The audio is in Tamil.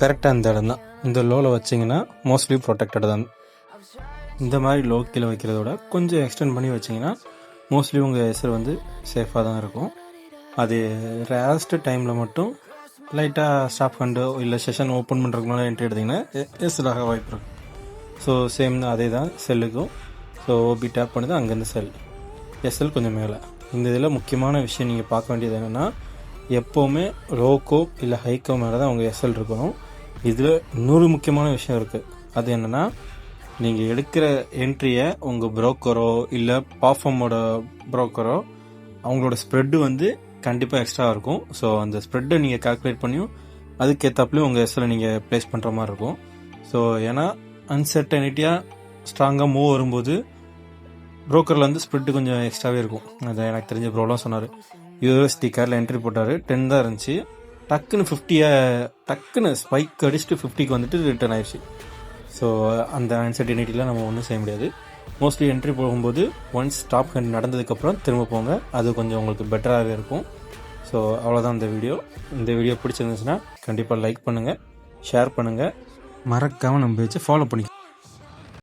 கரெக்டாக இந்த இடம் தான். இந்த லோவில் வச்சிங்கன்னா மோஸ்ட்லி ப்ரொடெக்டட் தான். இந்த மாதிரி லோ கீழே வைக்கிறதோட கொஞ்சம் எக்ஸ்டெண்ட் பண்ணி வச்சிங்கன்னா மோஸ்ட்லி உங்கள் எஸ்எல் வந்து சேஃபாக தான் இருக்கும். அது ரேஸ்ட்டு டைமில் மட்டும் லைட்டாக ஸ்டாப் ஹண்டோ இல்லை செஷன் ஓப்பன் பண்ணுறதுக்கு மேலே என்ட்ரி எடுத்திங்கன்னா எஸ்எல்லாக வாய்ப்பு இருக்கும். ஸோ சேம் தான், அதே தான் செல்லுக்கும். ஸோ ஓபி டேப் பண்ணுது, அங்கேருந்து செல் எஸ்எல் கொஞ்சம் மேலே. இந்த இதில் முக்கியமான விஷயம் நீங்கள் பார்க்க வேண்டியது என்னென்னா, எப்போவுமே லோக்கோ இல்லை ஹைக்கோ மேலே தான் உங்கள் எஸ்எல் இருக்கணும். இதில் இன்னொரு முக்கியமான விஷயம் இருக்குது. அது என்னென்னா, நீங்கள் எடுக்கிற என்ட்ரியை உங்கள் ப்ரோக்கரோ இல்லை பாஃபர்மோட ப்ரோக்கரோ அவங்களோட ஸ்ப்ரெட்டு வந்து கண்டிப்பாக எக்ஸ்ட்ரா இருக்கும். ஸோ அந்த ஸ்ப்ரெட்டை நீங்கள் கால்குலேட் பண்ணியும் அதுக்கேற்றாப்புலையும் உங்கள் எஸ்எல்லை நீங்கள் ப்ளேஸ் பண்ணுற மாதிரி இருக்கும். ஸோ ஏன்னா அன்சர்டனிட்டியாக ஸ்ட்ராங்காக மூவ் வரும்போது ப்ரோக்கரில் வந்து ஸ்ப்ரெட்டு கொஞ்சம் எக்ஸ்ட்ராவே இருக்கும். அதை எனக்கு தெரிஞ்ச ப்ரோலாம் சொன்னார். யூஎஸ்டி காரில் என்ட்ரி போட்டார், 10 தான் இருந்துச்சு. டக்குன்னு 50 டக்குன்னு ஸ்பைக் அடிச்சுட்டு 50க்கு வந்துட்டு ரிட்டர்ன் ஆயிடுச்சு. ஸோ அந்த அன்சர்டனிட்டியில் நம்ம ஒன்றும் செய்ய முடியாது. மோஸ்ட்லி என்ட்ரி போகும்போது ஒன்ஸ் ஸ்டாப் ஹண்ட் நடந்ததுக்கப்புறம் திரும்ப போங்க, அது கொஞ்சம் உங்களுக்கு பெட்டராகவே இருக்கும். ஸோ அவ்வளோதான் இந்த வீடியோ. இந்த வீடியோ பிடிச்சிருந்துச்சுன்னா கண்டிப்பாக லைக் பண்ணுங்கள், ஷேர் பண்ணுங்கள், மறக்காமல் நம்ம பேஜை ஃபாலோ பண்ணிக்க.